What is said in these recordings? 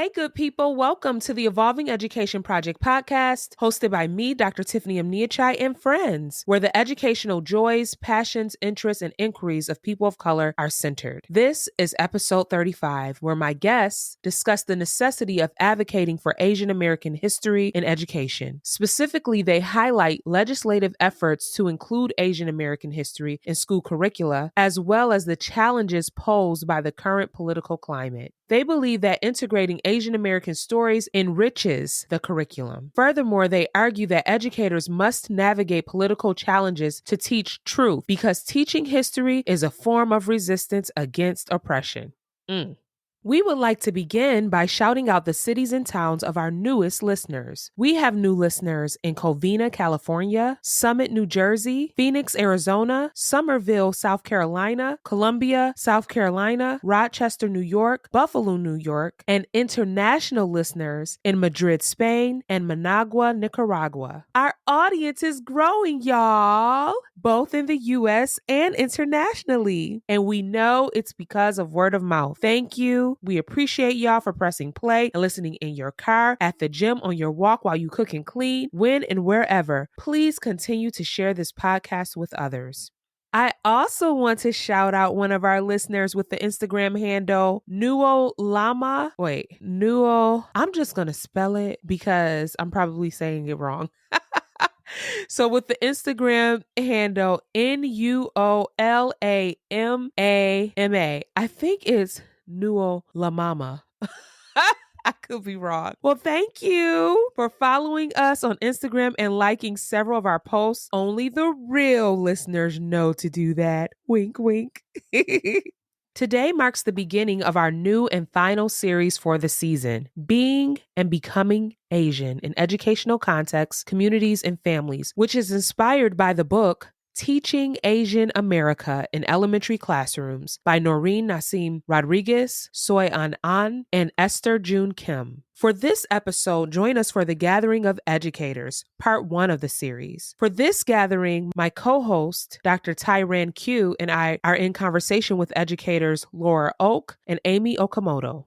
Hey, good people. Welcome to the Evolving Education Project podcast, hosted by me, Dr. Tiffany Amniachai, and friends, where the educational joys, passions, interests, and inquiries of people of color are centered. This is episode 35, where my guests discuss the necessity of advocating for Asian American history in education. Specifically, they highlight legislative efforts to include Asian American history in school curricula, as well as the challenges posed by the current political climate. They believe that integrating Asian American stories enriches the curriculum. Furthermore, they argue that educators must navigate political challenges to teach truth because teaching history is a form of resistance against oppression. We would like to begin by shouting out the cities and towns of our newest listeners. We have new listeners in Covina, California, Summit, New Jersey, Phoenix, Arizona, Somerville, South Carolina, Columbia, South Carolina, Rochester, New York, Buffalo, New York, and international listeners in Madrid, Spain, and Managua, Nicaragua. Our audience is growing, y'all, both in the U.S. and internationally. And we know it's because of word of mouth. Thank you. We appreciate y'all for pressing play and listening in your car, at the gym, on your walk while you cook and clean, when and wherever. Please continue to share this podcast with others. I also want to shout out one of our listeners with the Instagram handle Nuo Lama. I'm just going to spell it because I'm probably saying it wrong. So with the Instagram handle NuoLamama, I think it's Nuo Lamama. I could be wrong. Well, thank you for following us on Instagram and liking several of our posts. Only the real listeners know to do that. Wink, wink. Today marks the beginning of our new and final series for the season, Being and Becoming Asian in Educational Contexts, Communities, and Families, which is inspired by the book Teaching Asian America in Elementary Classrooms by Noreen Nassim Rodriguez, Soy An, and Esther June Kim. For this episode, join us for the Gathering of Educators, part 1 of the series. For this gathering, my co-host, Dr. Tairan Qui, and I are in conversation with educators Laura Ouk and Amy Okimoto.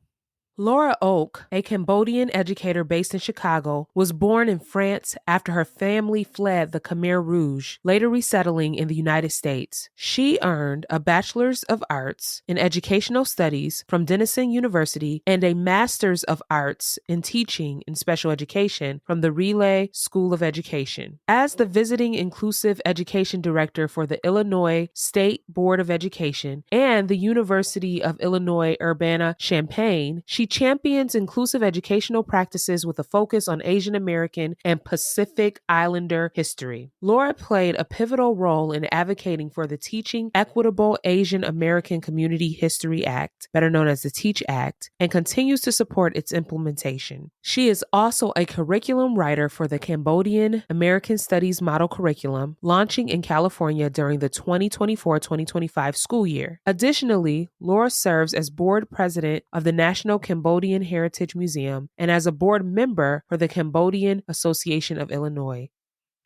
Laura Ouk, a Cambodian educator based in Chicago, was born in France after her family fled the Khmer Rouge, later resettling in the United States. She earned a Bachelor's of Arts in Educational Studies from Denison University and a Master's of Arts in Teaching in Special Education from the Relay School of Education. As the visiting Inclusive Education Director for the Illinois State Board of Education and the University of Illinois Urbana-Champaign, she champions inclusive educational practices with a focus on Asian American and Pacific Islander history. Laura played a pivotal role in advocating for the Teaching Equitable Asian American Community History Act, better known as the TEACH Act, and continues to support its implementation. She is also a curriculum writer for the Cambodian American Studies Model Curriculum, launching in California during the 2024-2025 school year. Additionally, Laura serves as board president of the National Cambodian Heritage Museum and as a board member for the Cambodian Association of Illinois.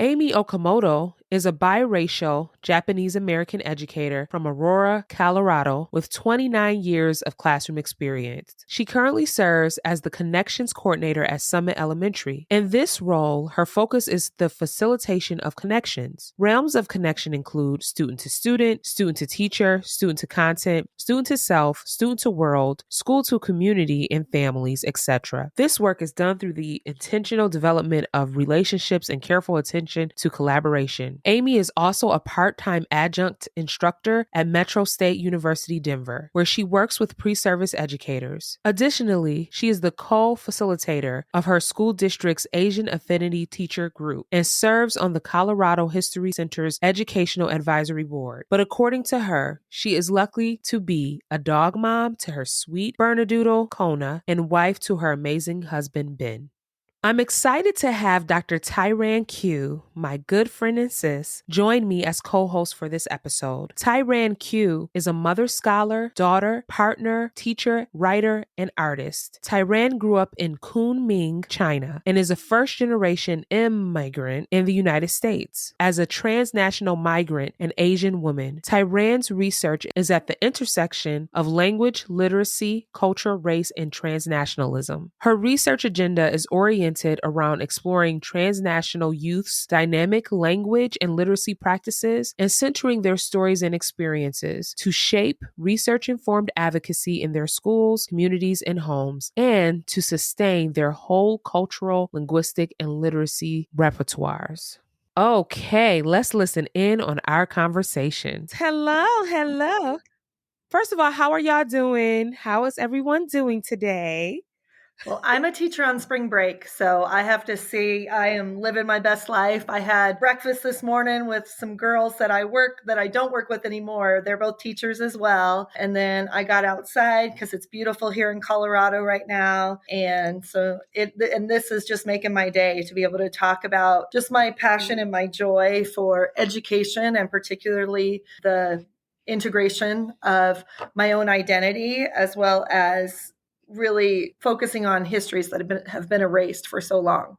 Amy Okimoto is a biracial Japanese-American educator from Aurora, Colorado, with 29 years of classroom experience. She currently serves as the Connections Coordinator at Summit Elementary. In this role, her focus is the facilitation of connections. Realms of connection include student to student, student to teacher, student to content, student to self, student to world, school to community and families, etc. This work is done through the intentional development of relationships and careful attention to collaboration. Amy is also a part-time adjunct instructor at Metro State University, Denver, where she works with pre-service educators. Additionally, she is the co-facilitator of her school district's Asian Affinity Teacher Group and serves on the Colorado History Center's Educational Advisory Board. But according to her, she is lucky to be a dog mom to her sweet Bernedoodle, Kona, and wife to her amazing husband, Ben. I'm excited to have Dr. Tairan Qui, my good friend and sis, join me as co-host for this episode. Tairan Qui is a mother scholar, daughter, partner, teacher, writer, and artist. Tairan grew up in Kunming, China, and is a first-generation immigrant in the United States. As a transnational migrant and Asian woman, Tairan's research is at the intersection of language, literacy, culture, race, and transnationalism. Her research agenda is oriented around exploring transnational youth's dynamic language and literacy practices and centering their stories and experiences to shape research-informed advocacy in their schools, communities, and homes, and to sustain their whole cultural, linguistic, and literacy repertoires. Okay, let's listen in on our conversations. Hello. First of all, how are y'all doing? How is everyone doing today? Well, I'm a teacher on spring break, so I have to say I am living my best life. I had breakfast this morning with some girls that I don't work with anymore. They're both teachers as well. And then I got outside because it's beautiful here in Colorado right now. And this is just making my day to be able to talk about just my passion and my joy for education, and particularly the integration of my own identity, as well as really focusing on histories that have been erased for so long.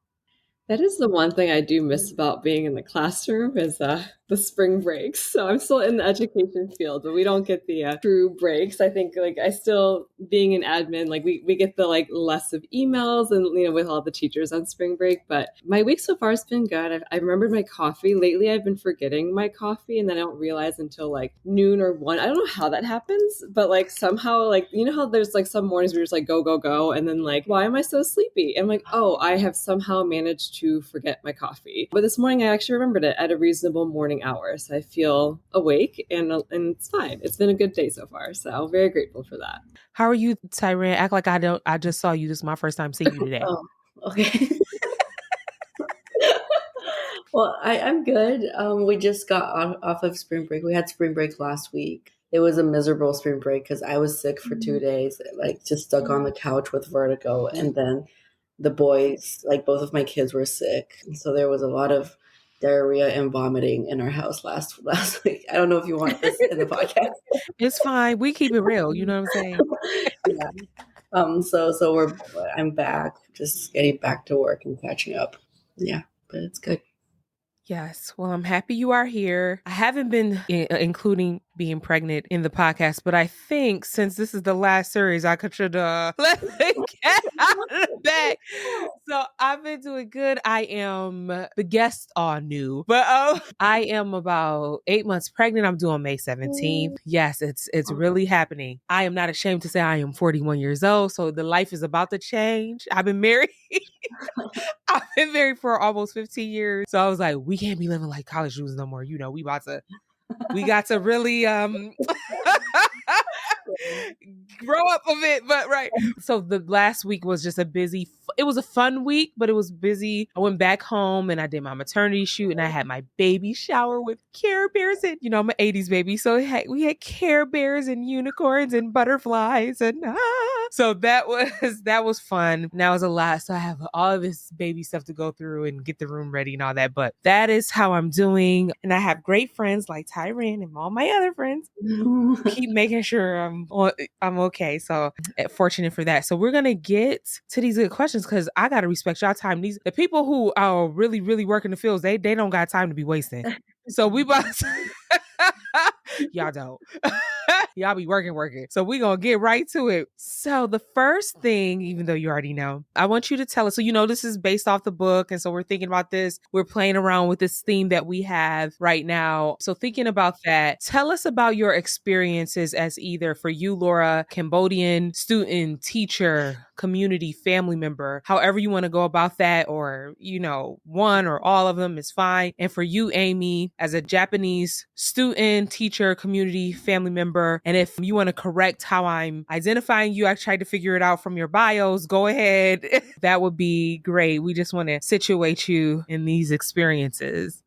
That is the one thing I do miss about being in the classroom is the spring breaks. So I'm still in the education field, but we don't get the true breaks. I think I still being an admin, we get the less of emails and with all the teachers on spring break. But my week so far has been good. I remembered my coffee. Lately I've been forgetting my coffee, and then I don't realize until noon or 1. I don't know how that happens, but somehow how there's some mornings where you're just go, and then why am I so sleepy? And oh, I have somehow managed to forget my coffee. But this morning I actually remembered it at a reasonable morning hour. So I feel awake and it's fine. It's been a good day so far. So very grateful for that. How are you, Tairan? Act like I just saw you. This is my first time seeing you today. Oh, okay. Well, I'm good. We just got off of spring break. We had spring break last week. It was a miserable spring break because I was sick for 2 days, just stuck on the couch with vertigo. And then the boys, both of my kids were sick. And so there was a lot of diarrhea and vomiting in our house last week. I don't know if you want this in the podcast. It's fine. We keep it real. You know what I'm saying? Yeah. So I'm back, just getting back to work and catching up. Yeah, but it's good. Yes. Well, I'm happy you are here. I haven't been including being pregnant in the podcast, but I think since this is the last series, I should let the cat out of the bag. So I've been doing good. I am the guest all new, but I am about 8 months pregnant. I'm due May 17th. Yes, it's really happening. I am not ashamed to say I am 41 years old. So the life is about to change. I've been married. I've been married for almost 15 years. So I was like, we can't be living like college students no more. We got to really grow up a bit, but right. So the last week was just it was a fun week, but it was busy. I went back home and I did my maternity shoot, and I had my baby shower with Care Bears, and I'm an 80s baby. So we had Care Bears and unicorns and butterflies, and so that was fun. That was a lot. So I have all of this baby stuff to go through and get the room ready and all that, but that is how I'm doing. And I have great friends like Tairan and all my other friends keep making sure I'm okay. So fortunate for that. So we're going to get to these good questions because I got to respect y'all time. The people who are really, really working the fields, they don't got time to be wasting. So we about y'all don't. Y'all be working. So we gonna get right to it. So the first thing, even though you already know, I want you to tell us. So this is based off the book, and so we're thinking about this. We're playing around with this theme that we have right now. So thinking about that, tell us about your experiences as either for you, Laura, Cambodian student, teacher, community, family member, however you want to go about that, or one or all of them is fine. And for you, Amy, as a Japanese student, teacher, community, family member, and if you want to correct how I'm identifying you, I tried to figure it out from your bios, go ahead. That would be great. We just want to situate you in these experiences.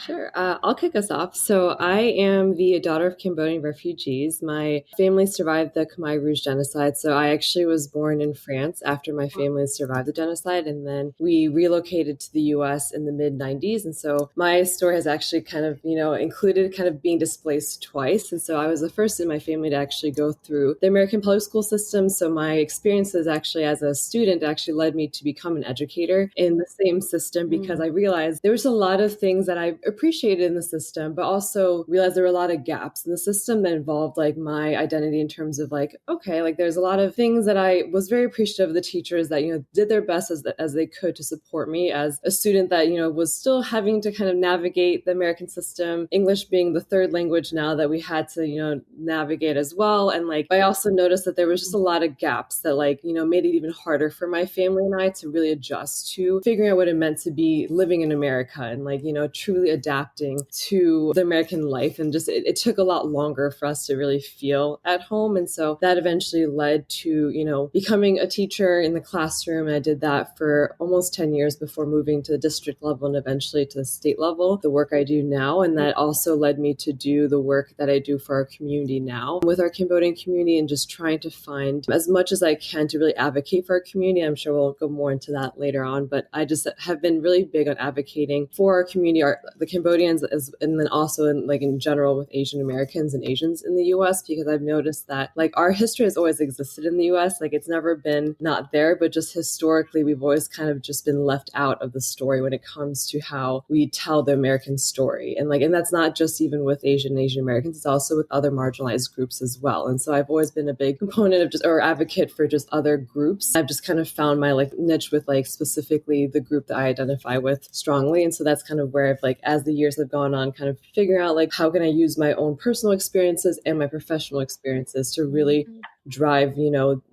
Sure. I'll kick us off. So I am the daughter of Cambodian refugees. My family survived the Khmer Rouge genocide. So I actually was born in France after my family survived the genocide. And then we relocated to the US in the mid 90s. And so my story has actually kind of, included kind of being displaced twice. And so I was the first in my family to actually go through the American public school system. So my experiences actually as a student actually led me to become an educator in the same system because I realized there was a lot of things that I appreciated in the system, but also realized there were a lot of gaps in the system that involved like my identity in terms of like, okay, like there's a lot of things that I was very appreciative of the teachers that, did their best as they could to support me as a student that, was still having to kind of navigate the American system, English being the third language now that we had to, navigate as well. And like, I also noticed that there was just a lot of gaps that like, made it even harder for my family and I to really adjust to figuring out what it meant to be living in America and like, truly adapting to the American life. And just, it took a lot longer for us to really feel at home. And so that eventually led to, becoming a teacher in the classroom. And I did that for almost 10 years before moving to the district level and eventually to the state level, the work I do now. And that also led me to do the work that I do for our community now with our Cambodian community and just trying to find as much as I can to really advocate for our community. I'm sure we'll go more into that later on, but I just have been really big on advocating for our community, the Cambodians, and then also in general with Asian Americans and Asians in the US, because I've noticed that like our history has always existed in the US. Like it's never been not there, but just historically, we've always kind of just been left out of the story when it comes to how we tell the American story. And that's not just even with Asian Americans, it's also with other marginalized groups as well. And so I've always been a big component of or advocate for just other groups. I've just kind of found my like niche with like specifically the group that I identify with strongly. And so that's kind of where I've like, as the years have gone on, kind of figuring out like, how can I use my own personal experiences and my professional experiences to really drive,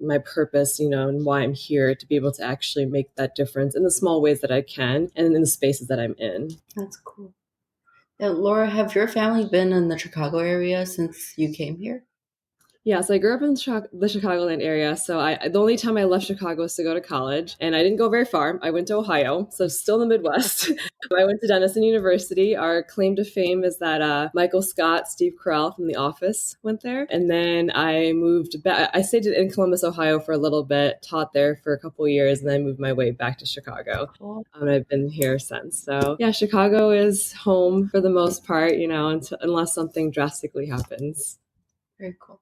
my purpose, and why I'm here to be able to actually make that difference in the small ways that I can and in the spaces that I'm in. That's cool. Now, Laura, have your family been in the Chicago area since you came here? Yeah, so I grew up in the Chicagoland area. So the only time I left Chicago was to go to college, and I didn't go very far. I went to Ohio, so still in the Midwest. I went to Denison University. Our claim to fame is that Michael Scott, Steve Carell from The Office went there. And then I moved back. I stayed in Columbus, Ohio for a little bit, taught there for a couple of years, and then moved my way back to Chicago. And I've been here since. So yeah, Chicago is home for the most part, unless something drastically happens. Very cool.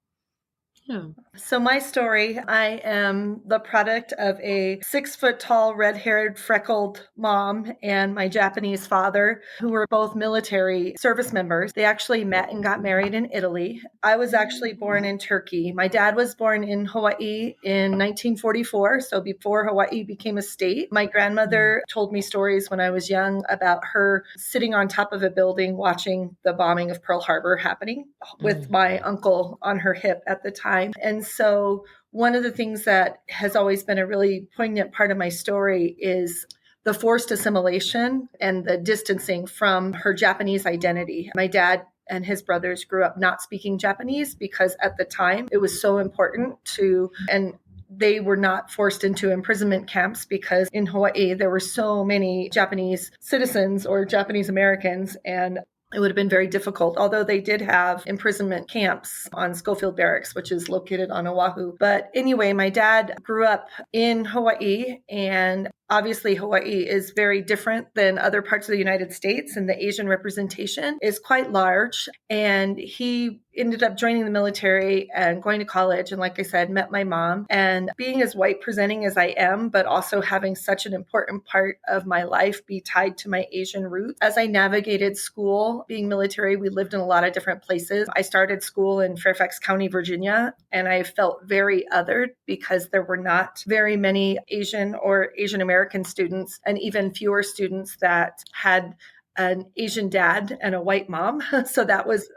Yeah. So my story, I am the product of a 6-foot-tall, red-haired, freckled mom and my Japanese father, who were both military service members. They actually met and got married in Italy. I was actually born in Turkey. My dad was born in Hawaii in 1944, so before Hawaii became a state. My grandmother told me stories when I was young about her sitting on top of a building watching the bombing of Pearl Harbor happening with my uncle on her hip at the time. And so one of the things that has always been a really poignant part of my story is the forced assimilation and the distancing from her Japanese identity. My dad and his brothers grew up not speaking Japanese because at the time it was so important and they were not forced into imprisonment camps because in Hawaii there were so many Japanese citizens or Japanese Americans, and it would have been very difficult, although they did have imprisonment camps on Schofield Barracks, which is located on Oahu. But anyway, my dad grew up in Hawaii, and obviously Hawaii is very different than other parts of the United States, and the Asian representation is quite large. And he ended up joining the military and going to college. And like I said, met my mom. And being as white presenting as I am, but also having such an important part of my life be tied to my Asian roots. As I navigated school, being military, we lived in a lot of different places. I started school in Fairfax County, Virginia, and I felt very othered because there were not very many Asian or Asian American students, and even fewer students that had an Asian dad and a white mom. So that was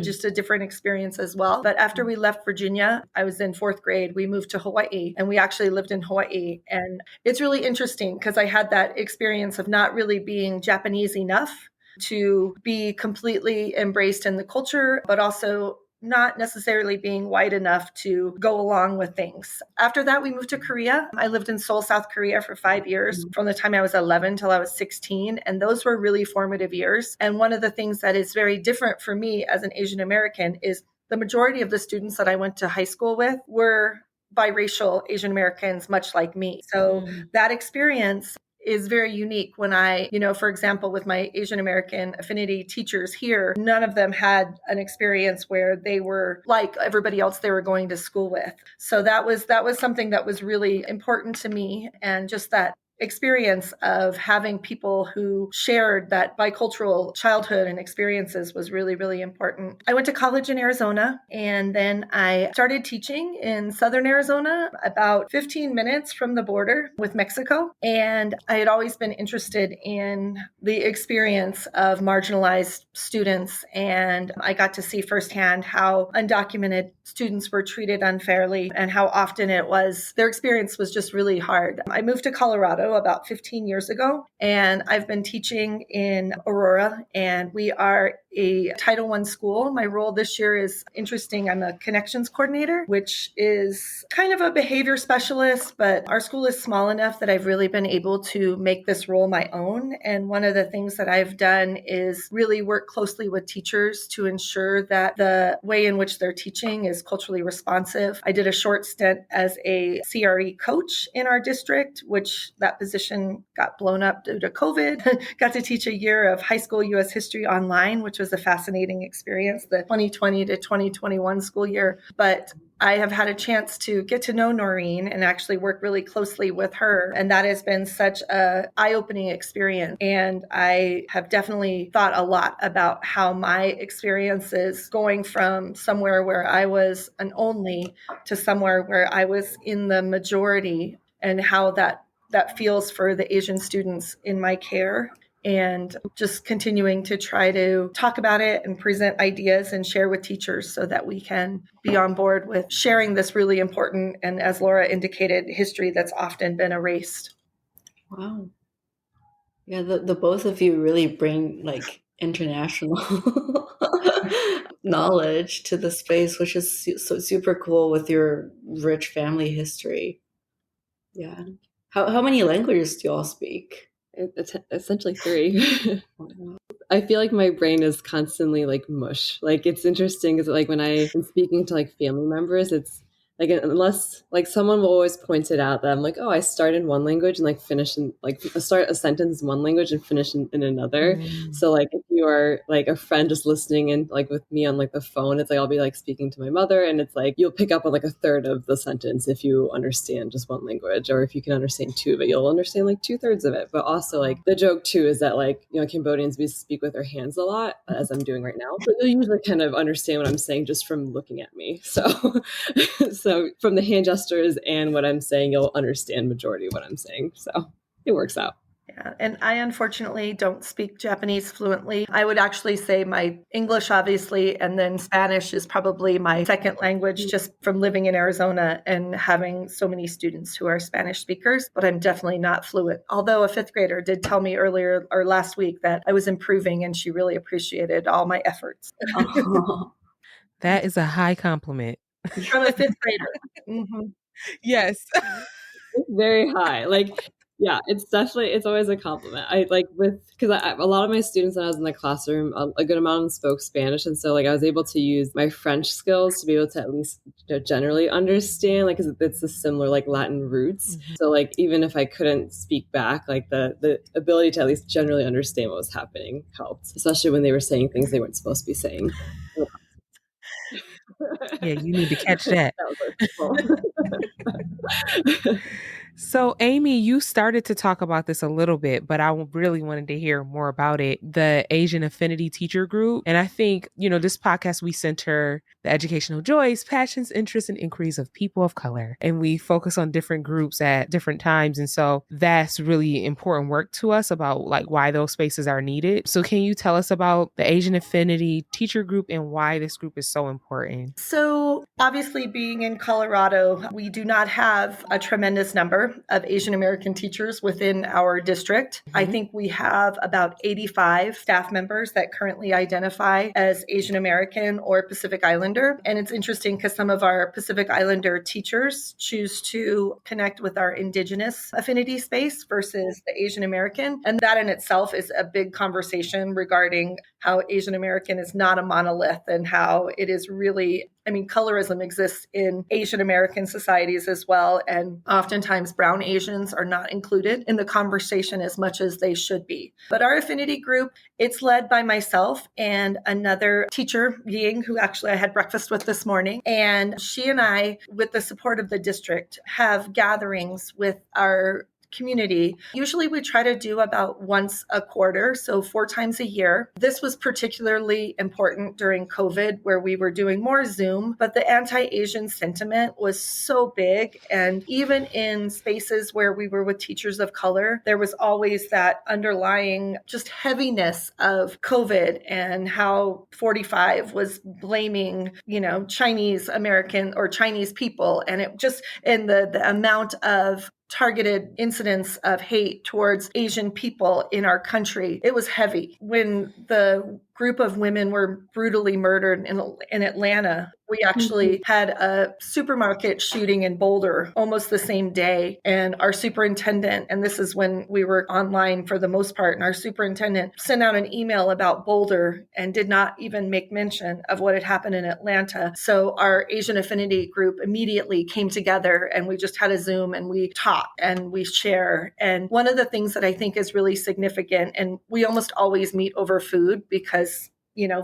just a different experience as well. But after we left Virginia, I was in 4th grade, we moved to Hawaii, and we actually lived in Hawaii. And it's really interesting because I had that experience of not really being Japanese enough to be completely embraced in the culture, but also not necessarily being white enough to go along with things. After that, we moved to Korea. I lived in Seoul, South Korea for 5 years, from the time I was 11 till I was 16. And those were really formative years. And one of the things that is very different for me as an Asian American is the majority of the students that I went to high school with were biracial Asian Americans, much like me. So that experience is very unique. When I, for example, with my Asian American affinity teachers here, none of them had an experience where they were like everybody else they were going to school with. So that was something that was really important to me. And just that experience of having people who shared that bicultural childhood and experiences was really, really important. I went to college in Arizona, and then I started teaching in southern Arizona, about 15 minutes from the border with Mexico. And I had always been interested in the experience of marginalized students, and I got to see firsthand how undocumented students were treated unfairly and how often their experience was just really hard. I moved to Colorado about 15 years ago, and I've been teaching in Aurora, and we are a Title I school. My role this year is interesting. I'm a connections coordinator, which is kind of a behavior specialist, but our school is small enough that I've really been able to make this role my own. And one of the things that I've done is really work closely with teachers to ensure that the way in which they're teaching is culturally responsive. I did a short stint as a CRE coach in our district, which that position got blown up due to COVID. Got to teach a year of high school U.S. history online, which was a fascinating experience, the 2020 to 2021 school year. But I have had a chance to get to know Noreen and actually work really closely with her. And that has been such an eye-opening experience. And I have definitely thought a lot about how my experiences going from somewhere where I was an only to somewhere where I was in the majority, and how that feels for the Asian students in my care. And just continuing to try to talk about it and present ideas and share with teachers so that we can be on board with sharing this really important, and as Laura indicated, history that's often been erased. Wow. Yeah, the both of you really bring like international knowledge to the space, which is so super cool with your rich family history. Yeah. How many languages do you all speak? It's essentially 3. I feel like my brain is constantly like mush. Like it's interesting because like when I am speaking to like family members, it's like unless like someone will always point it out that I'm like, oh, I start in one language and like finish in like start a sentence in one language and finish in another. So like if you are like a friend just listening in like with me on like the phone, it's like I'll be like speaking to my mother, and it's like you'll pick up on like a third of the sentence if you understand just one language, or if you can understand two, but you'll understand like 2/3 of it. But also like the joke too is that like, Cambodians, we speak with our hands a lot, as I'm doing right now. But you'll usually kind of understand what I'm saying just from looking at me. So from the hand gestures and what I'm saying, you'll understand majority of what I'm saying. So it works out. Yeah, and I unfortunately don't speak Japanese fluently. I would actually say my English, obviously, and then Spanish is probably my second language, just from living in Arizona and having so many students who are Spanish speakers, but I'm definitely not fluent. Although a fifth grader did tell me earlier or last week that I was improving, and she really appreciated all my efforts. Oh. That is a high compliment. From a fifth grader. Mm-hmm. Yes. It's very high. Like, yeah, it's always a compliment. I like because a lot of my students when I was in the classroom, a good amount of them spoke Spanish. And so like I was able to use my French skills to be able to at least generally understand, like, because it's a similar like Latin roots. Mm-hmm. So like, even if I couldn't speak back, like the ability to at least generally understand what was happening helped, especially when they were saying things they weren't supposed to be saying. Yeah, you need to catch that. That So, Amy, you started to talk about this a little bit, but I really wanted to hear more about it. The Asian Affinity Teacher Group. And I think, this podcast, we center the educational joys, passions, interests, and inquiries of people of color. And we focus on different groups at different times. And so that's really important work to us about like why those spaces are needed. So can you tell us about the Asian Affinity Teacher Group and why this group is so important? So obviously being in Colorado, we do not have a tremendous number core of Asian American teachers within our district. I think we have about 85 staff members that currently identify as Asian American or Pacific Islander. And it's interesting because some of our Pacific Islander teachers choose to connect with our Indigenous affinity space versus the Asian American. And that in itself is a big conversation regarding how Asian American is not a monolith and how it is really, colorism exists in Asian American societies as well. And oftentimes brown Asians are not included in the conversation as much as they should be. But our affinity group, it's led by myself and another teacher, Ying, who actually I had breakfast with this morning. And she and I, with the support of the district, have gatherings with our community. Usually we try to do about once a quarter, so 4 times a year. This was particularly important during COVID where we were doing more Zoom, but the anti-Asian sentiment was so big. And even in spaces where we were with teachers of color, there was always that underlying just heaviness of COVID and how 45 was blaming, Chinese American or Chinese people. And it just, and the amount of targeted incidents of hate towards Asian people in our country. It was heavy. When the group of women were brutally murdered in Atlanta, we actually had a supermarket shooting in Boulder almost the same day. And our superintendent, and this is when we were online for the most part, and our superintendent sent out an email about Boulder and did not even make mention of what had happened in Atlanta. So our Asian affinity group immediately came together and we just had a Zoom and we talk and we share. And one of the things that I think is really significant, and we almost always meet over food because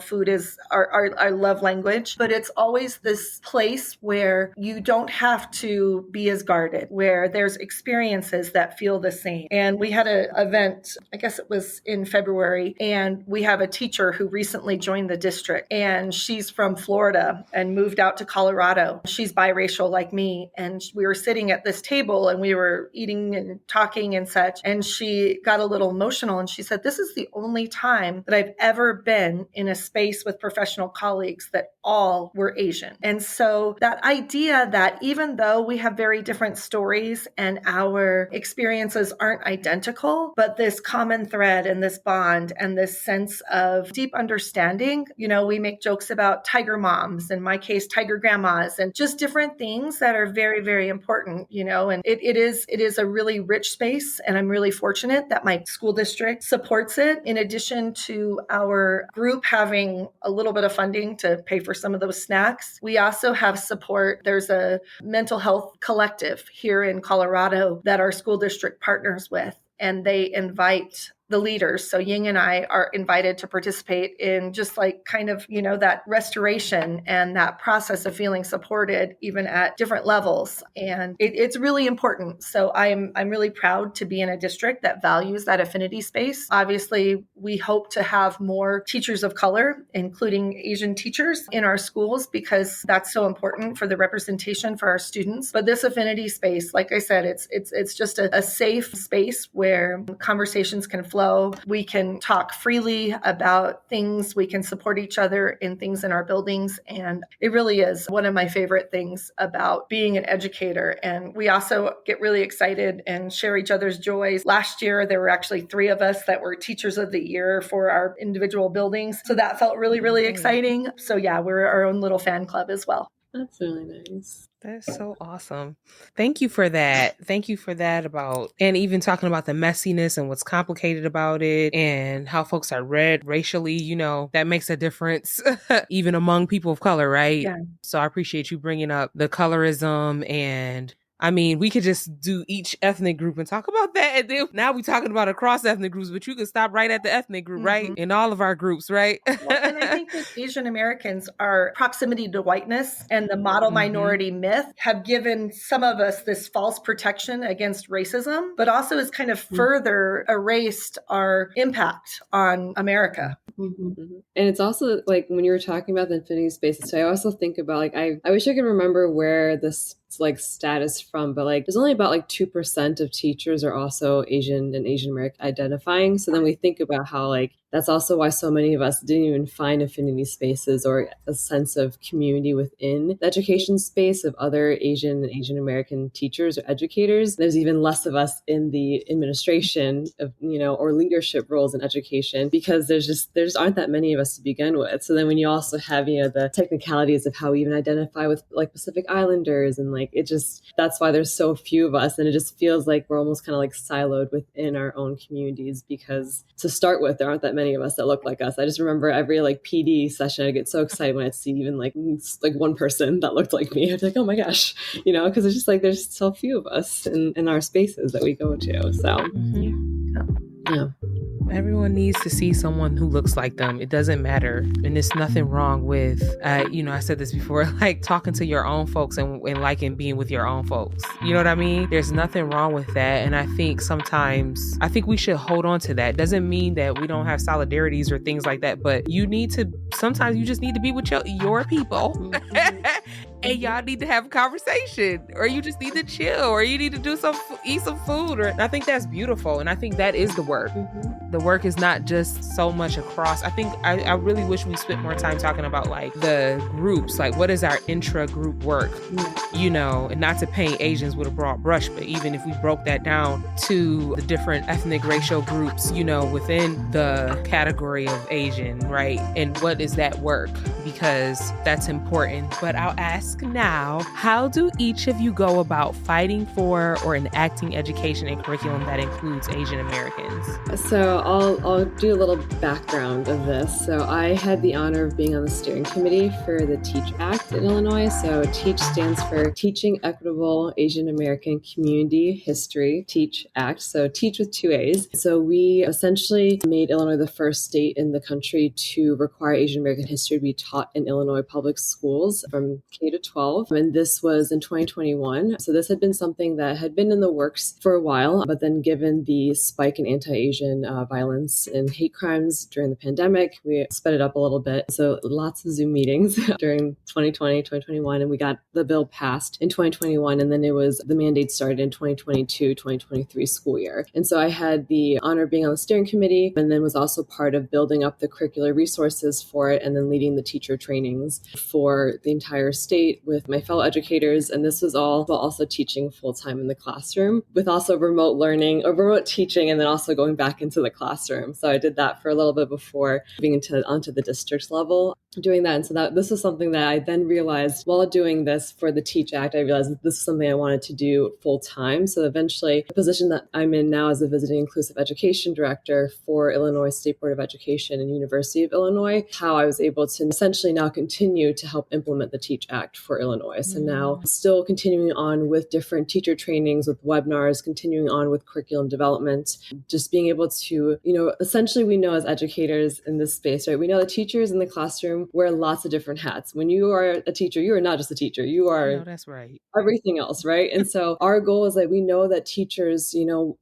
food is our love language, but it's always this place where you don't have to be as guarded, where there's experiences that feel the same. And we had an event, I guess it was in February, and we have a teacher who recently joined the district, and she's from Florida and moved out to Colorado. She's biracial like me, and we were sitting at this table and we were eating and talking and such, and she got a little emotional and she said, "This is the only time that I've ever been in a space with professional colleagues that all were Asian." And so that idea that even though we have very different stories and our experiences aren't identical, but this common thread and this bond and this sense of deep understanding, we make jokes about tiger moms, in my case, tiger grandmas, and just different things that are very, very important, and it is a really rich space. And I'm really fortunate that my school district supports it. In addition to our group having a little bit of funding to pay for some of those snacks, we also have support. There's a mental health collective here in Colorado that our school district partners with, and they invite the leaders. So Ying and I are invited to participate in just like kind of, that restoration and that process of feeling supported even at different levels. And it's really important. So I'm really proud to be in a district that values that affinity space. Obviously, we hope to have more teachers of color, including Asian teachers in our schools, because that's so important for the representation for our students. But this affinity space, like I said, it's just a safe space where conversations can flow. We can talk freely about things. We can support each other in things in our buildings. And it really is one of my favorite things about being an educator. And we also get really excited and share each other's joys. Last year, there were actually 3 of us that were teachers of the year for our individual buildings. So that felt really, really exciting. So yeah, we're our own little fan club as well. That's really nice. That's so awesome. Thank you for that. Thank you for that about, and even talking about the messiness and what's complicated about it and how folks are read racially, that makes a difference even among people of color, right? Yeah. So I appreciate you bringing up the colorism. And we could just do each ethnic group and talk about that. And then now we're talking about across ethnic groups, but you could stop right at the ethnic group, right? In all of our groups, right? Well, and I think that Asian Americans, our proximity to whiteness and the model minority myth have given some of us this false protection against racism, but also has kind of further erased our impact on America. And it's also like when you were talking about the infinity spaces, so I also think about I wish I could remember where this like status from, but like there's only about like 2% of teachers are also Asian and Asian American identifying. So then we think about how like that's also why so many of us didn't even find affinity spaces or a sense of community within the education space of other Asian and Asian American teachers or educators. There's even less of us in the administration of, or leadership roles in education because there aren't that many of us to begin with. So then when you also have, the technicalities of how we even identify with like Pacific Islanders and like that's why there's so few of us. And it just feels like we're almost kind of like siloed within our own communities because to start with, there aren't that many of us that look like us. I just remember every like PD session, I get so excited when I'd see even like one person that looked like me. I'd be like, oh my gosh, because it's just like there's so few of us in our spaces that we go to. So yeah. Everyone needs to see someone who looks like them. It doesn't matter. And there's nothing wrong with, I said this before, like talking to your own folks and liking being with your own folks. You know what I mean? There's nothing wrong with that. And I think we should hold on to that. Doesn't mean that we don't have solidarities or things like that, but sometimes you just need to be with your people. And y'all need to have a conversation, or you just need to chill, or you need to eat some food. I think that's beautiful. And I think that is the work. Mm-hmm. The work is not just so much across. I think I really wish we spent more time talking about like the groups, like what is our intra-group work, and not to paint Asians with a broad brush, but even if we broke that down to the different ethnic racial groups, within the category of Asian, right? And what is that work? Because that's important. But I'll ask now, how do each of you go about fighting for or enacting education and curriculum that includes Asian Americans? So I'll do a little background of this. So I had the honor of being on the steering committee for the TEACH Act in Illinois. So TEACH stands for Teaching Equitable Asian American Community History, TEACH Act. So TEACH with 2 A's. So we essentially made Illinois the first state in the country to require Asian American history to be taught in Illinois public schools from K to 12. And this was in 2021. So this had been something that had been in the works for a while, but then given the spike in anti-Asian violence and hate crimes during the pandemic, we sped it up a little bit. So lots of Zoom meetings during 2020, 2021, and we got the bill passed in 2021. And then the mandate started in 2022, 2023 school year. And so I had the honor of being on the steering committee and then was also part of building up the curricular resources for it and then leading the teacher trainings for the entire state with my fellow educators. And this was all while also teaching full-time in the classroom with also remote learning or remote teaching and then also going back into the classroom. So I did that for a little bit before moving onto the district level, doing that. And so this was something that I then realized while doing this for the TEACH Act, I realized that this is something I wanted to do full-time. So eventually the position that I'm in now as a visiting inclusive education director for Illinois State Board of Education and University of Illinois, how I was able to essentially now continue to help implement the TEACH Act for Illinois. So now still continuing on with different teacher trainings, with webinars, continuing on with curriculum development, just being able to, essentially we know as educators in this space, right? We know that teachers in the classroom wear lots of different hats. When you are a teacher, you are not just a teacher, you are that's right. Everything else, right? And so our goal is that we know that teachers,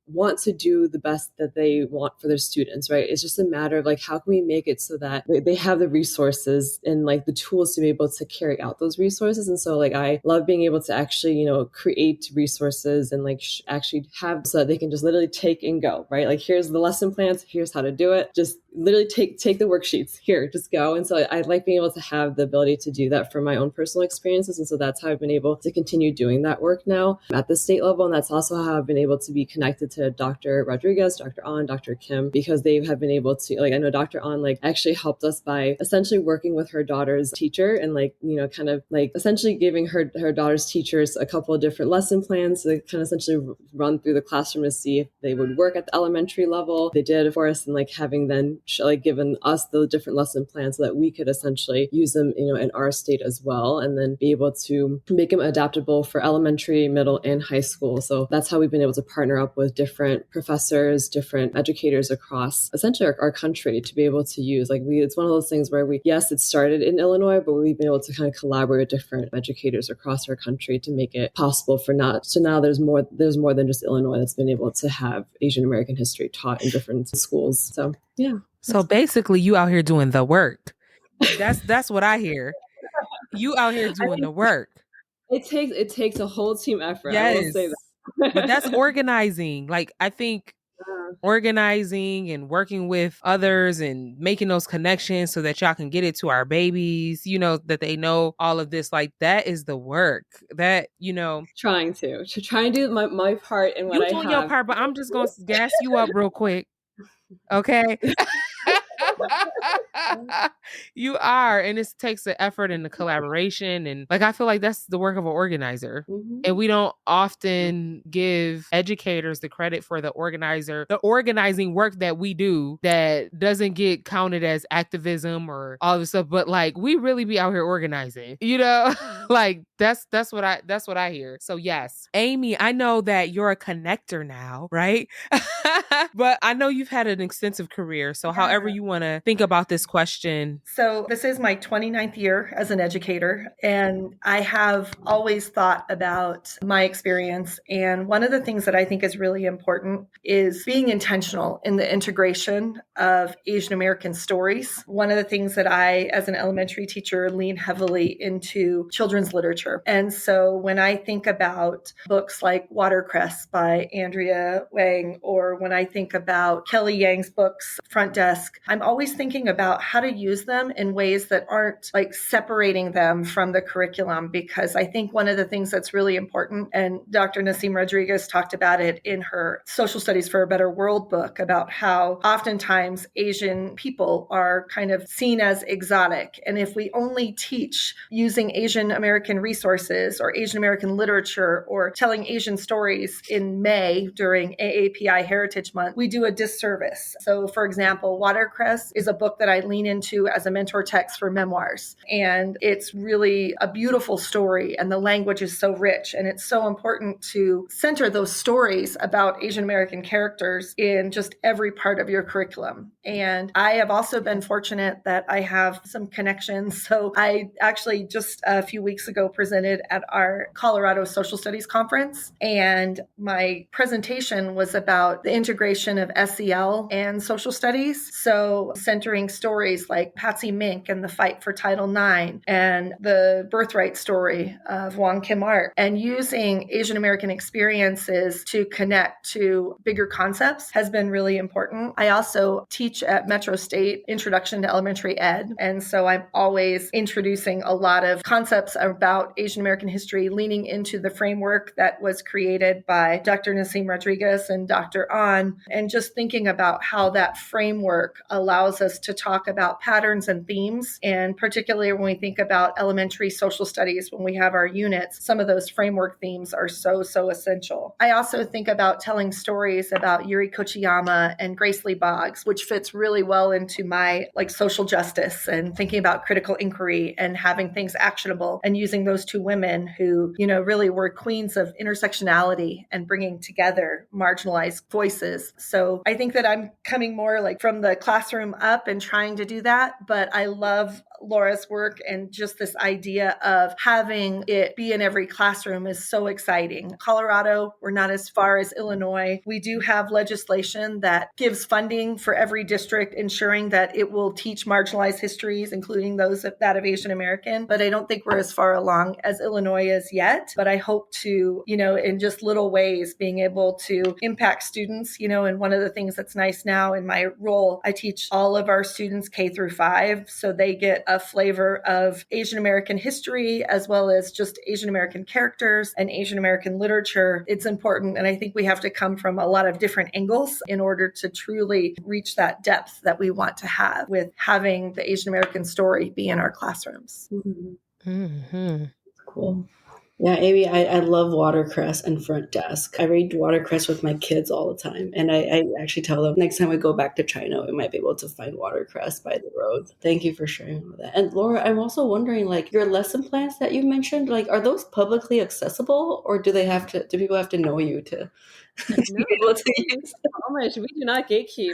want to do the best that they want for their students, right? It's just a matter of like, how can we make it so that they have the resources and like the tools to be able to carry out those resources. And so like, I love being able to actually, create resources and like actually have so that they can just literally take and go, right? Like, here's the lesson plans, here's how to do it. Just literally take the worksheets here, just go. And so I like being able to have the ability to do that for my own personal experiences. And so that's how I've been able to continue doing that work now at the state level. And that's also how I've been able to be connected to Dr. Rodriguez, Dr. An, Dr. Kim, because they have been able to, like, I know Dr. An like actually helped us by essentially working with her daughter's teacher and like, kind of like essentially giving her daughter's teachers a couple of different lesson plans to kind of essentially run through the classroom to see if they would work at the elementary level. They did for us, and like having then given us the different lesson plans so that we could essentially use them, in our state as well, and then be able to make them adaptable for elementary, middle, and high school. So that's how we've been able to partner up with different professors, different educators across essentially our country to be able to use. It's one of those things where yes, it started in Illinois, but we've been able to kind of collaborate with different educators across our country to make it possible for so now there's more than just Illinois that's been able to have Asian American history taught in different schools. So yeah. So basically you out here doing the work. That's what I hear. You out here doing the work. it takes a whole team effort. I will Yes. say that. But that's organizing. Like, I think organizing and working with others and making those connections so that y'all can get it to our babies, that they know all of this, like that is the work that, trying to do my part in what you I doing your have. part, but I'm just going to gas you up real quick. Okay. You are, and it takes the effort and the collaboration, and like I feel like that's the work of an organizer. And we don't often give educators the credit for the organizing work that we do that doesn't get counted as activism or all this stuff, but like we really be out here organizing, like that's what I hear. So yes, Amy, I know that you're a connector now, right? But I know you've had an extensive career. So however you want to think about this question. So this is my 29th year as an educator, and I have always thought about my experience. And one of the things that I think is really important is being intentional in the integration of Asian American stories. One of the things that I, as an elementary teacher, lean heavily into children's literature. And so when I think about books like Watercress by Andrea Wang, or when I think about Kelly Yang's books, Front Desk, I'm always thinking about how to use them in ways that aren't like separating them from the curriculum, because I think one of the things that's really important, and Dr. Nasim Rodriguez talked about it in her Social Studies for a Better World book, about how oftentimes Asian people are kind of seen as exotic. And if we only teach using Asian American resources or Asian American literature or telling Asian stories in May during AAPI Heritage Month, we do a disservice. So for example, Watercress is a book that I lean into as a mentor text for memoirs. And it's really a beautiful story, and the language is so rich. And it's so important to center those stories about Asian American characters in just every part of your curriculum. And I have also been fortunate that I have some connections. So I actually just a few weeks ago presented at our Colorado Social Studies Conference, and my presentation was about the integration of SEL and social studies. So centering stories like Patsy Mink and the fight for Title IX, and the birthright story of Wong Kim Ark, and using Asian American experiences to connect to bigger concepts has been really important. I also teach at Metro State Introduction to Elementary Ed. And so I'm always introducing a lot of concepts about Asian American history, leaning into the framework that was created by Dr. Nasim Rodriguez and Dr. An, and just thinking about how that framework allows us to talk about patterns and themes. And particularly when we think about elementary social studies, when we have our units, some of those framework themes are so essential. I also think about telling stories about Yuri Kochiyama and Grace Lee Boggs, which fits really well into my like social justice and thinking about critical inquiry and having things actionable, and using those two women who, really were queens of intersectionality and bringing together marginalized voices. So I think that I'm coming more like from the classroom up and trying to do that. But I love Laura's work, and just this idea of having it be in every classroom is so exciting. Colorado, we're not as far as Illinois. We do have legislation that gives funding for every district, ensuring that it will teach marginalized histories, including those of that of Asian American. But I don't think we're as far along as Illinois is yet. But I hope to, in just little ways, being able to impact students, and one of the things that's nice now in my role, I teach all of our students K through 5. So they get a flavor of Asian American history, as well as just Asian American characters and Asian American literature. It's important. And I think we have to come from a lot of different angles in order to truly reach that depth that we want to have with having the Asian American story be in our classrooms. Mm-hmm. Cool. Yeah, Amy, I love Watercress and Front Desk. I read Watercress with my kids all the time. And I actually tell them next time we go back to China, we might be able to find Watercress by the road. Thank you for sharing all that. And Laura, I'm also wondering, like, your lesson plans that you mentioned, like, are those publicly accessible, or do people have to know you to No, be able to use them? we do not gatekeep.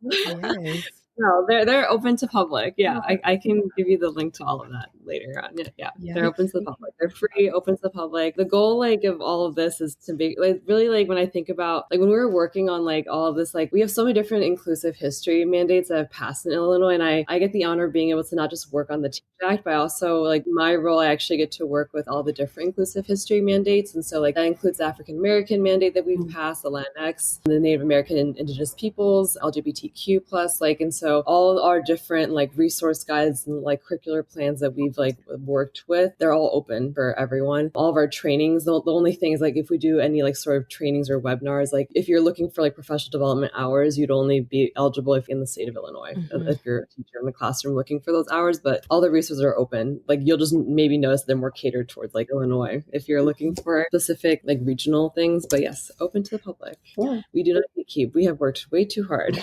Yes. No, they're open to public. Yeah, I can give you the link to all of that later on. Yeah, they're open to the public. They're free, open to the public. The goal like of all of this is to be like really like when I think about like when we were working on like all of this, like we have so many different inclusive history mandates that have passed in Illinois, and I get the honor of being able to not just work on the Teach Act, but also like my role, I actually get to work with all the different inclusive history mandates. And so like that includes the African American mandate that we've passed, the Latinx, the Native American and Indigenous peoples, LGBTQ plus, like, and so all our different like resource guides and like curricular plans that we've like worked with, they're all open for everyone. All of our trainings, the only thing is like if we do any like sort of trainings or webinars, like if you're looking for like professional development hours, you'd only be eligible if in the state of Illinois, if you're a teacher in the classroom looking for those hours, but all the resources are open. Like you'll just maybe notice they're more catered towards like Illinois if you're looking for specific like regional things, but yes, open to the public. Yeah. We do not keep. We have worked way too hard.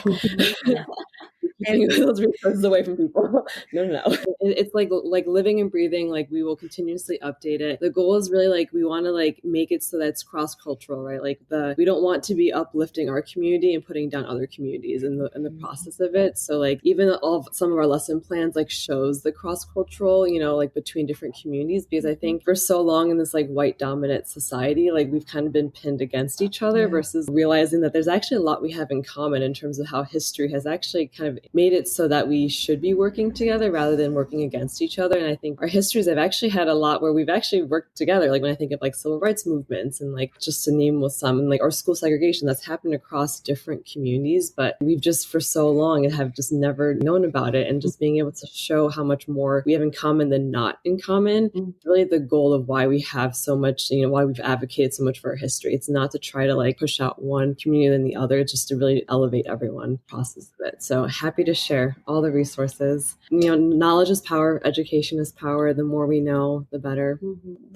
Keeping those resources away from people. No. It's like living and breathing. Like we will continuously update it. The goal is really like we want to like make it so that it's cross-cultural, right? Like we don't want to be uplifting our community and putting down other communities in the process of it. So like even some of our lesson plans like shows the cross-cultural, you know, like between different communities, because I think for so long in this like white dominant society, like we've kind of been pinned against each other versus realizing that there's actually a lot we have in common in terms of how history has actually kind of made it so that we should be working together rather than working against each other. And I think our histories have actually had a lot where we've actually worked together. Like when I think of like civil rights movements and like just to name with some, and like our school segregation that's happened across different communities, but we've just for so long and have just never known about it. And just being able to show how much more we have in common than not in common, really the goal of why we have so much, you know, why we've advocated so much for our history. It's not to try to like push out one community than the other, just to really elevate everyone process of it. So happy to share all the resources. You know, knowledge is power, education is power. The more we know, the better.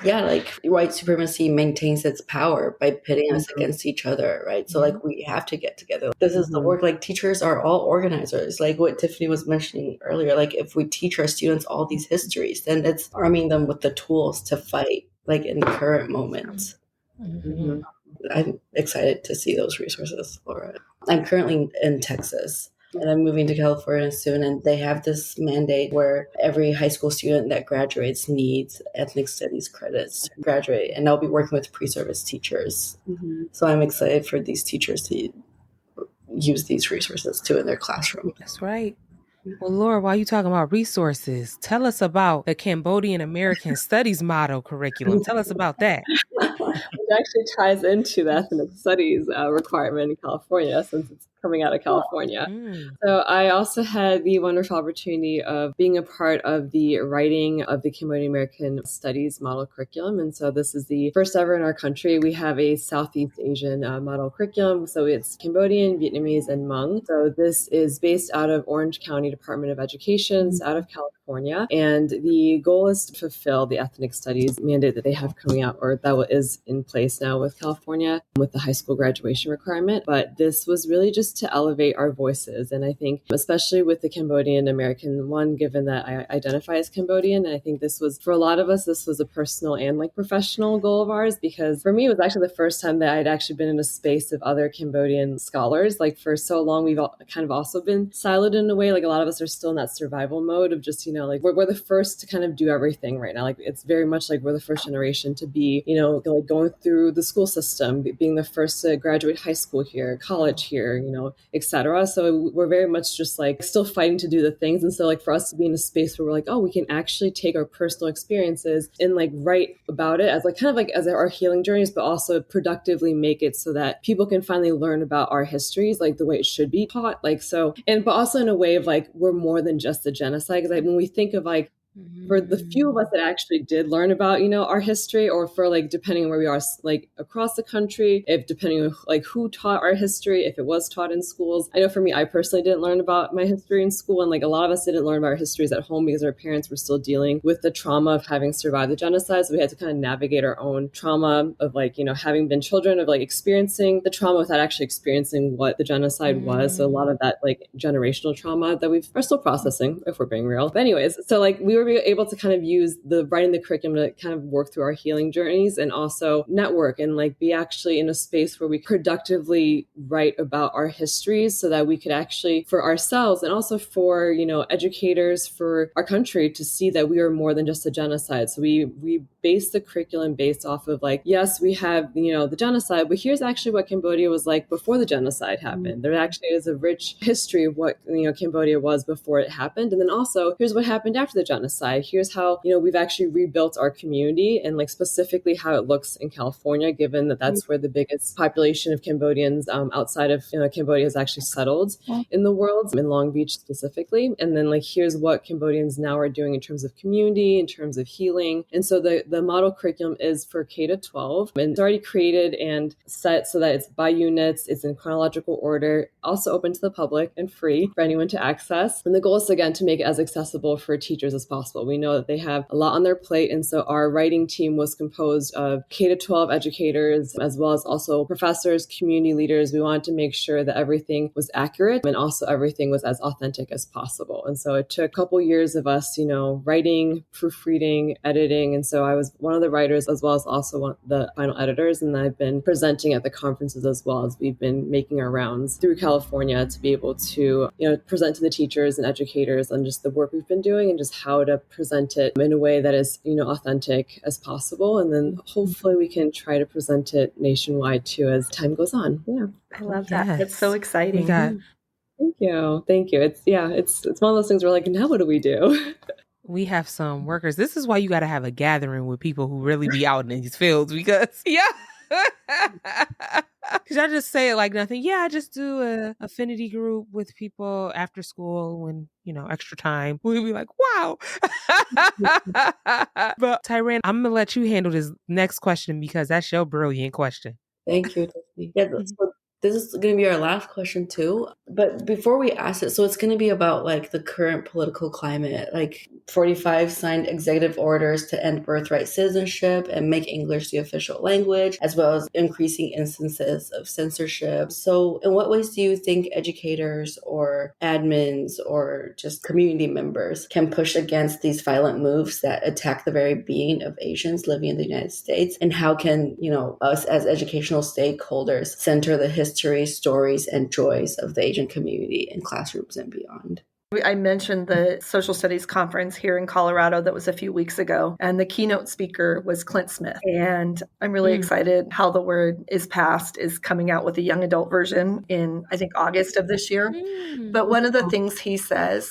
Yeah, like white supremacy maintains its power by pitting us against each other, right? So like we have to get together. This is the work, like teachers are all organizers, like what Tiffany was mentioning earlier. Like if we teach our students all these histories, then it's arming them with the tools to fight like in the current moment. I'm excited to see those resources, Laura. I'm currently in Texas and I'm moving to California soon, and they have this mandate where every high school student that graduates needs ethnic studies credits to graduate, and I'll be working with pre-service teachers. So I'm excited for these teachers to use these resources too in their classroom. That's right. Well, Laura, while you talking about resources, tell us about the Cambodian American Studies model curriculum. Tell us about that. Which actually ties into the ethnic studies requirement in California, since it's coming out of California. So I also had the wonderful opportunity of being a part of the writing of the Cambodian American Studies model curriculum. And so this is the first ever in our country. We have a Southeast Asian model curriculum. So it's Cambodian, Vietnamese, and Hmong. So this is based out of Orange County Department of Education. It's out of California. And the goal is to fulfill the ethnic studies mandate that they have coming out, or that is in place now with California with the high school graduation requirement. But this was really just to elevate our voices. And I think especially with the Cambodian American one, given that I identify as Cambodian, and I think this was, for a lot of us, this was a personal and like professional goal of ours, because for me, it was actually the first time that I'd actually been in a space of other Cambodian scholars. Like for so long, we've kind of also been siloed in a way. Like a lot of us are still in that survival mode of just, you know, like we're the first to kind of do everything right now. Like it's very much like we're the first generation to be, you know, like going through the school system, being the first to graduate high school here, college here, you know, etc. So we're very much just like still fighting to do the things. And so like for us to be in a space where we're like, oh, we can actually take our personal experiences and like write about it as like kind of like as our healing journeys, but also productively make it so that people can finally learn about our histories like the way it should be taught. Like so, and but also in a way of like we're more than just the genocide. Because like when we think of like for the few of us that actually did learn about, you know, our history, or for like depending on where we are, like across the country, if depending on like who taught our history, if it was taught in schools. I know for me, I personally didn't learn about my history in school, and like a lot of us didn't learn about our histories at home because our parents were still dealing with the trauma of having survived the genocide. So we had to kind of navigate our own trauma of like, you know, having been children, of like experiencing the trauma without actually experiencing what the genocide was. So a lot of that like generational trauma that we are still processing, if we're being real. But anyways, so like we were were able to kind of use the writing the curriculum to kind of work through our healing journeys and also network and like be actually in a space where we productively write about our histories so that we could actually, for ourselves and also for, educators for our country, to see that we are more than just a genocide. So we base the curriculum based off of like, yes, we have, the genocide, but here's actually what Cambodia was like before the genocide happened. There actually is a rich history of what, Cambodia was before it happened. And then also here's what happened after the genocide. Here's how, we've actually rebuilt our community and like specifically how it looks in California, given that that's where the biggest population of Cambodians outside of Cambodia has actually settled in the world, in Long Beach specifically. And then like, here's what Cambodians now are doing in terms of community, in terms of healing. And so the model curriculum is for K to 12 and it's already created and set so that it's by units, it's in chronological order, also open to the public and free for anyone to access. And the goal is again to make it as accessible for teachers as possible. We know that they have a lot on their plate. And so our writing team was composed of K to 12 educators, as well as also professors, community leaders. We wanted to make sure that everything was accurate and also everything was as authentic as possible. And so it took a couple years of us, writing, proofreading, editing. And so I was one of the writers as well as also one of the final editors. And I've been presenting at the conferences as well as we've been making our rounds through California to be able to, present to the teachers and educators on just the work we've been doing and just how to present it in a way that is, authentic as possible. And then hopefully we can try to present it nationwide too as time goes on. Yeah. I love that. It's so exciting. We Thank you. It's one of those things where like, now what do we do? We have some workers. This is why you got to have a gathering with people who really be out in these fields because, because I just say it like nothing. Yeah, I just do a affinity group with people after school when, extra time. We'll be like, wow. But Tairan, I'm going to let you handle this next question because that's your brilliant question. Thank you, Tiffany. Yeah, so this is going to be our last question too. But before we ask it, so it's going to be about like the current political climate. Like 45 signed executive orders to end birthright citizenship and make English the official language, as well as increasing instances of censorship. So in what ways do you think educators or admins or just community members can push against these violent moves that attack the very being of Asians living in the United States? And how can, us as educational stakeholders center the history, stories, and joys of the Asian community in classrooms and beyond? I mentioned the social studies conference here in Colorado that was a few weeks ago, and the keynote speaker was Clint Smith. And I'm really excited how the word is passed is coming out with a young adult version in, I think, August of this year. But one of the things he said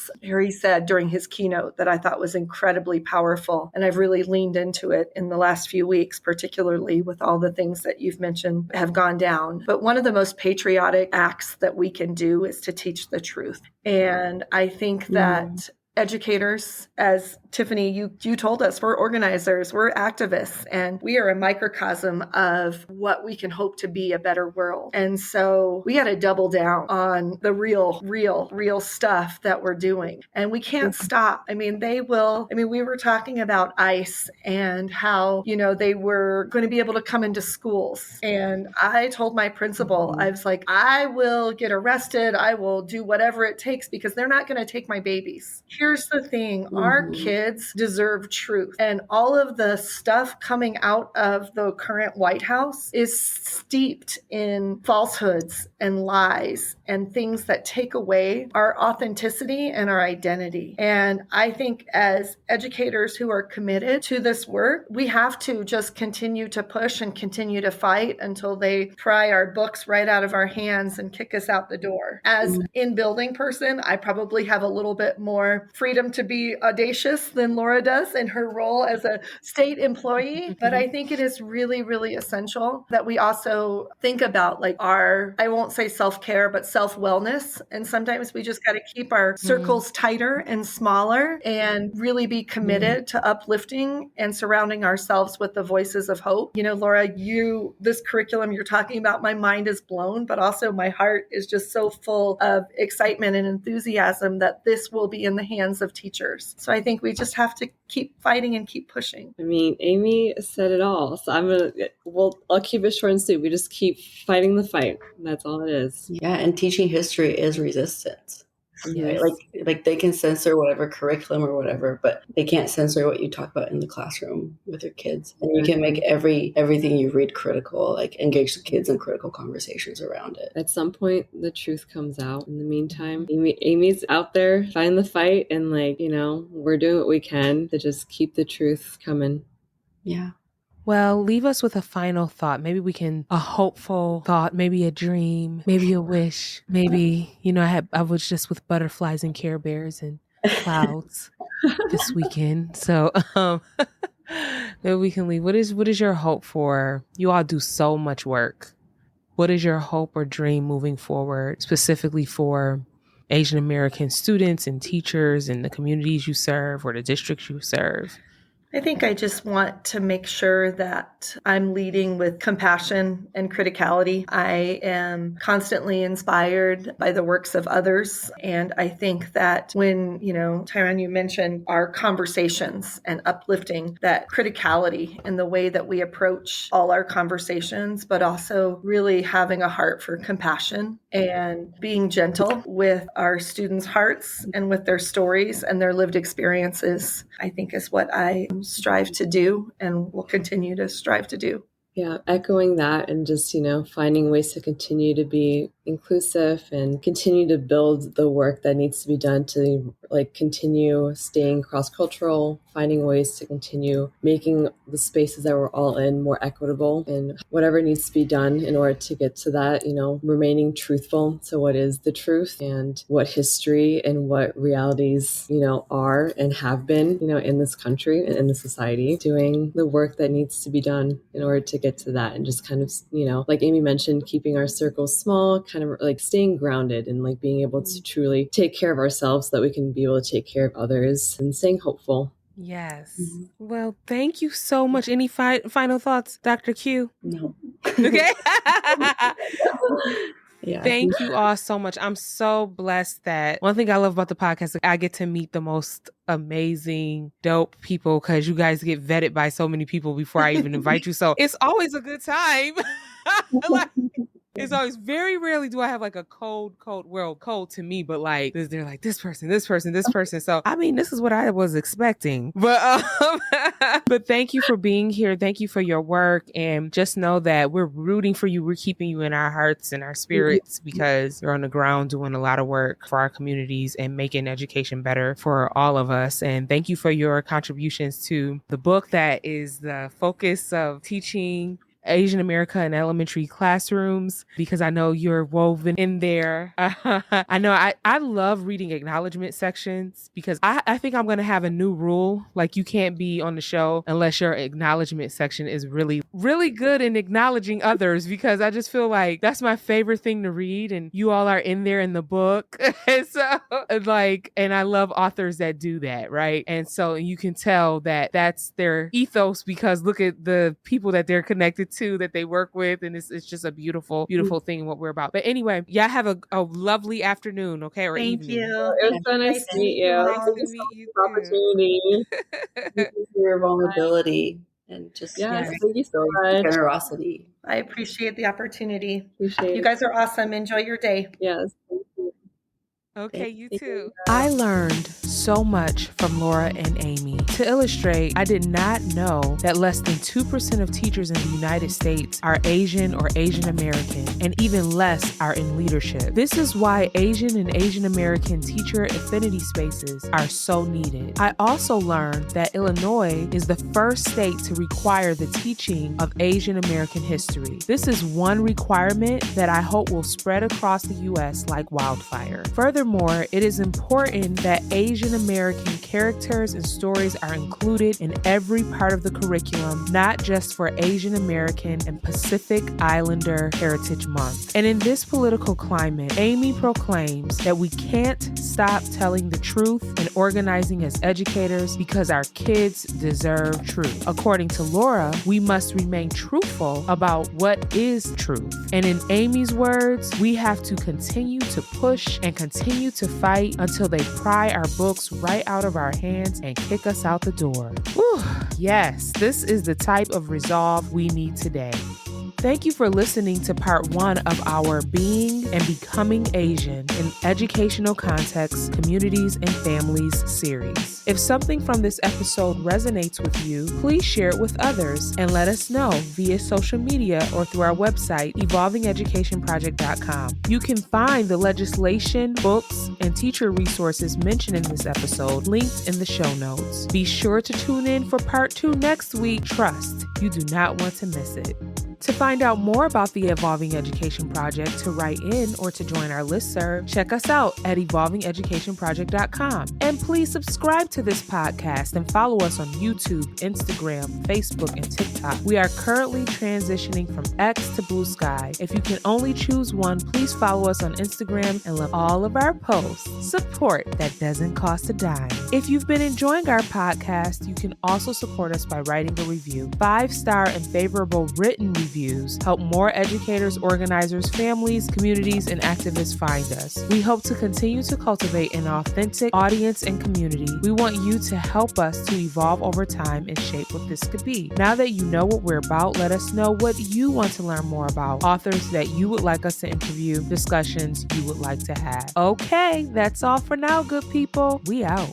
during his keynote that I thought was incredibly powerful, and I've really leaned into it in the last few weeks, particularly with all the things that you've mentioned have gone down. But one of the most patriotic acts that we can do is to teach the truth. And I think that educators, as Tiffany, you told us, we're organizers, we're activists, and we are a microcosm of what we can hope to be a better world. And so we got to double down on the real stuff that we're doing. And we can't stop. We were talking about ICE and how, they were going to be able to come into schools. And I told my principal, I was like, I will get arrested. I will do whatever it takes because they're not going to take my babies. Here's the thing. Our kids deserve truth. And all of the stuff coming out of the current White House is steeped in falsehoods and lies and things that take away our authenticity and our identity. And I think as educators who are committed to this work, we have to just continue to push and continue to fight until they pry our books right out of our hands and kick us out the door. As in building person, I probably have a little bit more freedom to be audacious than Laura does in her role as a state employee. But I think it is really, really essential that we also think about like I won't say self-care, but self-wellness. And sometimes we just got to keep our circles tighter and smaller and really be committed to uplifting and surrounding ourselves with the voices of hope. Laura, this curriculum you're talking about, my mind is blown, but also my heart is just so full of excitement and enthusiasm that this will be in the hands of teachers. So I think we just have to keep fighting and keep pushing. Amy said it all. So I'll keep it short and sweet. We just keep fighting the fight. That's all it is. Yeah, and teaching history is resistance. Yes. Like they can censor whatever curriculum or whatever, but they can't censor what you talk about in the classroom with your kids. And you can make everything you read critical, like engage the kids in critical conversations around it. At some point, the truth comes out. In the meantime, Amy's out there fighting the fight, and we're doing what we can to just keep the truth coming. Yeah. Well, leave us with a final thought. Maybe a hopeful thought, maybe a dream, maybe a wish. Maybe, I was just with butterflies and Care Bears and clouds this weekend. So maybe we can leave. What is your hope for? You all do so much work. What is your hope or dream moving forward, specifically for Asian American students and teachers in the communities you serve or the districts you serve? I think I just want to make sure that I'm leading with compassion and criticality. I am constantly inspired by the works of others. And I think that when, Tairan, you mentioned our conversations and uplifting that criticality in the way that we approach all our conversations, but also really having a heart for compassion and being gentle with our students' hearts and with their stories and their lived experiences, I think is what I strive to do and will continue to strive to do. Yeah, echoing that and just, finding ways to continue to be inclusive and continue to build the work that needs to be done to continue staying cross-cultural, finding ways to continue making the spaces that we're all in more equitable, and whatever needs to be done in order to get to that, remaining truthful to what is the truth and what history and what realities, are and have been, in this country and in the society, doing the work that needs to be done in order to get to that, and just kind of, like Amy mentioned, keeping our circles small, kind of staying grounded and being able to truly take care of ourselves so that we can be able to take care of others, and staying hopeful. Yes. Mm-hmm. Well, thank you so much. Any final thoughts, Dr. Q? No. Okay. Yeah. Thank you all so much. I'm so blessed that one thing I love about the podcast, I get to meet the most amazing, dope people, because you guys get vetted by so many people before I even invite you. So it's always a good time. It's always, very rarely do I have a cold world, cold to me, but they're like this person. So, this is what I was expecting, but thank you for being here. Thank you for your work. And just know that we're rooting for you. We're keeping you in our hearts and our spirits, because you're on the ground doing a lot of work for our communities and making education better for all of us. And thank you for your contributions to the book that is the focus of teaching Asian America in elementary classrooms, because I know you're woven in there. I know I love reading acknowledgement sections, because I think I'm going to have a new rule. You can't be on the show unless your acknowledgement section is really, really good in acknowledging others, because I just feel like that's my favorite thing to read. And you all are in there in the book. And so and I love authors that do that. Right. And so you can tell that that's their ethos, because look at the people that they're connected to, that they work with, and it's just a beautiful thing what we're about. But anyway, y'all have a lovely afternoon, okay, or Thank evening. you. It was so nice to meet you. Nice to meet you too. Opportunity. Thank you for your vulnerability and just Yes, thank you so much. Generosity. I appreciate the opportunity. Appreciate you guys are awesome. Enjoy your day. Yes. Thank you. Okay, you too. I learned so much from Laura and Amy. To illustrate, I did not know that less than 2% of teachers in the United States are Asian or Asian American, and even less are in leadership. This is why Asian and Asian American teacher affinity spaces are so needed. I also learned that Illinois is the first state to require the teaching of Asian American history. This is one requirement that I hope will spread across the U.S. like wildfire. Furthermore, it is important that Asian American characters and stories are included in every part of the curriculum, not just for Asian American and Pacific Islander Heritage Month. And in this political climate, Amy proclaims that we can't stop telling the truth and organizing as educators, because our kids deserve truth. According to Laura, we must remain truthful about what is truth. And in Amy's words, we have to continue to push and continue to fight until they pry our books right out of our hands and kick us out the door. Whew. Yes, this is the type of resolve we need today. Thank you for listening to part 1 of our Being and Becoming Asian in Educational Contexts, Communities, and Families series. If something from this episode resonates with you, please share it with others and let us know via social media or through our website, evolvingeducationproject.com. You can find the legislation, books, and teacher resources mentioned in this episode linked in the show notes. Be sure to tune in for part 2 next week. Trust, you do not want to miss it. To find out more about the Evolving Education Project, to write in, or to join our listserv, check us out at evolvingeducationproject.com. And please subscribe to this podcast and follow us on YouTube, Instagram, Facebook, and TikTok. We are currently transitioning from X to Blue Sky. If you can only choose one, please follow us on Instagram and love all of our posts. Support that doesn't cost a dime. If you've been enjoying our podcast, you can also support us by writing a review. 5-star and favorable written reviews help more educators, organizers, families, communities, and activists find us. We hope to continue to cultivate an authentic audience and community. We want you to help us to evolve over time and shape what this could be. Now that you know what we're about, let us know what you want to learn more about, authors that you would like us to interview, discussions you would like to have. Okay, that's all for now, good people. We out.